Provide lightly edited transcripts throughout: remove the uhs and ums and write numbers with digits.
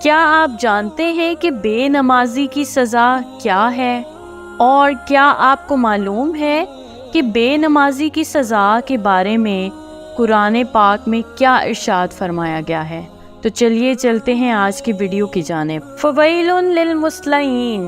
کیا آپ جانتے ہیں کہ بے نمازی کی سزا کیا ہے؟ اور کیا آپ کو معلوم ہے کہ بے نمازی کی سزا کے بارے میں قرآن پاک میں کیا ارشاد فرمایا گیا ہے؟ تو چلیے چلتے ہیں آج کی ویڈیو کی جانب۔ فویل للمصلین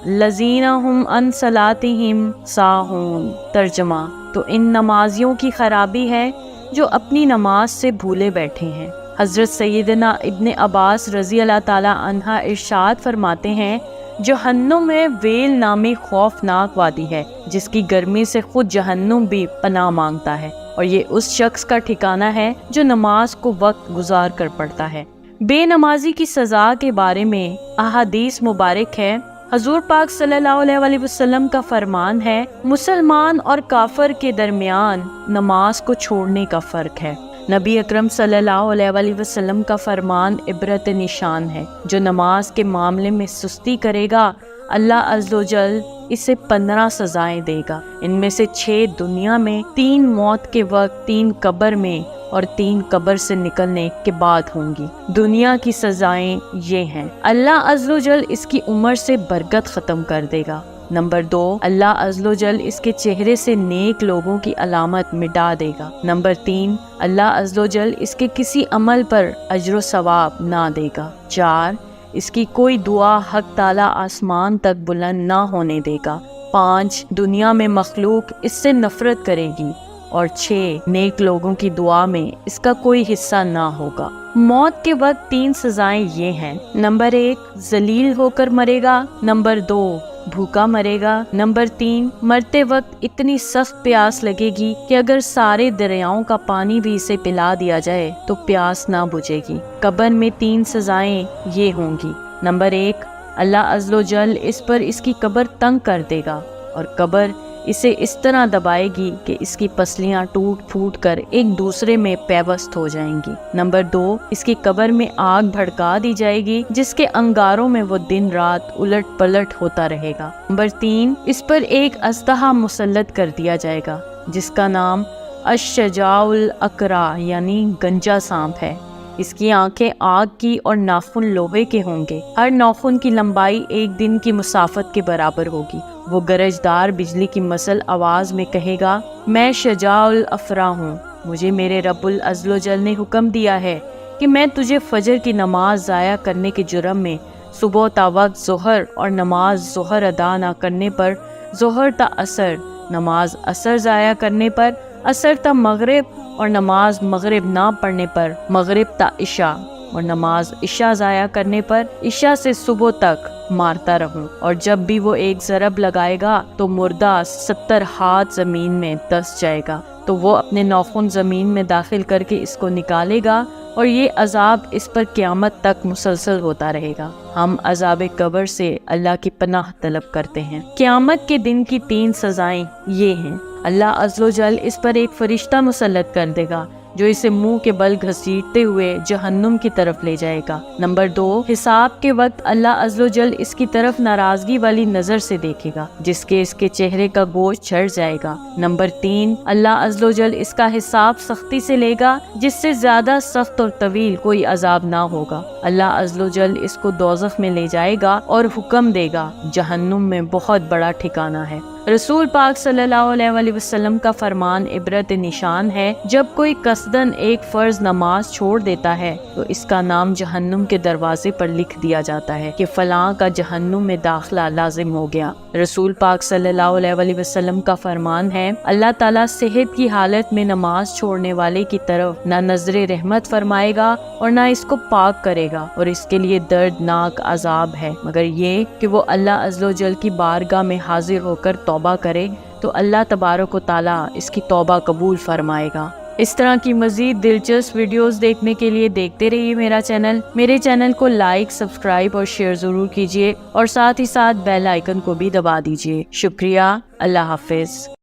الذین ھم عن صلاتہم ساہون۔ ترجمہ، تو ان نمازیوں کی خرابی ہے جو اپنی نماز سے بھولے بیٹھے ہیں۔ حضرت سیدنا ابن عباس رضی اللہ تعالی عنہ ارشاد فرماتے ہیں، جہنم میں ویل نامی خوفناک وادی ہے جس کی گرمی سے خود جہنم بھی پناہ مانگتا ہے، اور یہ اس شخص کا ٹھکانہ ہے جو نماز کو وقت گزار کر پڑھتا ہے۔ بے نمازی کی سزا کے بارے میں احادیث مبارک ہے۔ حضور پاک صلی اللہ علیہ وسلم کا فرمان ہے، مسلمان اور کافر کے درمیان نماز کو چھوڑنے کا فرق ہے۔ نبی اکرم صلی اللہ علیہ وسلم کا فرمان عبرت نشان ہے، جو نماز کے معاملے میں سستی کرے گا اللہ عز و جل اسے 15 سزائیں دے گا۔ ان میں سے 6 دنیا میں، 3 موت کے وقت، 3 قبر میں اور 3 قبر سے نکلنے کے بعد ہوں گی۔ دنیا کی سزائیں یہ ہیں: اللہ عز و جل اس کی عمر سے برکت ختم کر دے گا۔ نمبر 2، اللہ عز و جل اس کے چہرے سے نیک لوگوں کی علامت مٹا دے گا۔ نمبر 3، اللہ عز و جل اس کے کسی عمل پر اجر و ثواب نہ دے گا۔ 4، اس کی کوئی دعا حق تعالی آسمان تک بلند نہ ہونے دے گا۔ 5، دنیا میں مخلوق اس سے نفرت کرے گی۔ اور 6، نیک لوگوں کی دعا میں اس کا کوئی حصہ نہ ہوگا۔ موت کے وقت 3 سزائیں یہ ہیں: نمبر 1، ذلیل ہو کر مرے گا۔ نمبر 2، بھوکا مرے گا۔ نمبر 3، مرتے وقت اتنی سخت پیاس لگے گی کہ اگر سارے دریاؤں کا پانی بھی اسے پلا دیا جائے تو پیاس نہ بجھے گی۔ قبر میں 3 سزائیں یہ ہوں گی: نمبر 1، اللہ عز و جل اس پر اس کی قبر تنگ کر دے گا اور قبر اسے اس طرح دبائے گی کہ اس کی پسلیاں ٹوٹ پھوٹ کر ایک دوسرے میں پیوست ہو جائیں گی۔ نمبر 2، اس کی قبر میں آگ بھڑکا دی جائے گی جس کے انگاروں میں وہ دن رات الٹ پلٹ ہوتا رہے گا۔ نمبر 3، اس پر ایک اژدہا مسلط کر دیا جائے گا جس کا نام الشجاع الاقرع یعنی گنجا سانپ ہے۔ اس کی آنکھیں آگ کی اور ناخن لوہے کے ہوں گے۔ ہر ناخن کی لمبائی 1 دن کی مسافت کے برابر ہوگی۔ وہ گرجدار بجلی کی مثل آواز میں کہے گا، میں شجاع الافرع ہوں، مجھے میرے رب العز و جل نے حکم دیا ہے کہ میں تجھے فجر کی نماز ضائع کرنے کے جرم میں صبح تا وقت ظہر اور نماز ظہر ادا نہ کرنے پر ظہر تا عصر، نماز عصر ضائع کرنے پر عصر تا مغرب اور نماز مغرب نہ پڑھنے پر مغرب تا عشاء اور نماز عشاء ضائع کرنے پر عشاء سے صبح تک مارتا رہوں، اور جب بھی وہ ایک ضرب لگائے گا تو مردہ 70 ہاتھ زمین میں دس جائے گا، تو وہ اپنے ناخن زمین میں داخل کر کے اس کو نکالے گا اور یہ عذاب اس پر قیامت تک مسلسل ہوتا رہے گا۔ ہم عذاب قبر سے اللہ کی پناہ طلب کرتے ہیں۔ قیامت کے دن کی 3 سزائیں یہ ہیں: اللہ عز و جل اس پر ایک فرشتہ مسلط کر دے گا جو اسے منہ کے بل گھسیٹتے ہوئے جہنم کی طرف لے جائے گا۔ نمبر 2، حساب کے وقت اللہ عز و جل اس کی طرف ناراضگی والی نظر سے دیکھے گا جس کے اس کے چہرے کا گوشت جھڑ جائے گا۔ نمبر 3، اللہ عز و جل اس کا حساب سختی سے لے گا جس سے زیادہ سخت اور طویل کوئی عذاب نہ ہوگا۔ اللہ عز و جل اس کو دوزخ میں لے جائے گا اور حکم دے گا، جہنم میں بہت بڑا ٹھکانہ ہے۔ رسول پاک صلی اللہ علیہ وسلم کا فرمان عبرت نشان ہے، جب کوئی قصدن ایک فرض نماز چھوڑ دیتا ہے تو اس کا نام جہنم کے دروازے پر لکھ دیا جاتا ہے کہ فلاں کا جہنم میں داخلہ لازم ہو گیا۔ رسول پاک صلی اللہ علیہ وسلم کا فرمان ہے، اللہ تعالیٰ صحت کی حالت میں نماز چھوڑنے والے کی طرف نہ نظر رحمت فرمائے گا اور نہ اس کو پاک کرے گا، اور اس کے لیے دردناک عذاب ہے، مگر یہ کہ وہ اللہ عز و جل کی بارگاہ میں حاضر ہو کر توبہ کرے تو اللہ تبارک و تعالیٰ اس کی توبہ قبول فرمائے گا۔ اس طرح کی مزید دلچسپ ویڈیوز دیکھنے کے لیے دیکھتے رہیے میرے چینل کو لائک، سبسکرائب اور شیئر ضرور کیجیے، اور ساتھ ہی ساتھ بیل آئیکن کو بھی دبا دیجیے۔ شکریہ، اللہ حافظ۔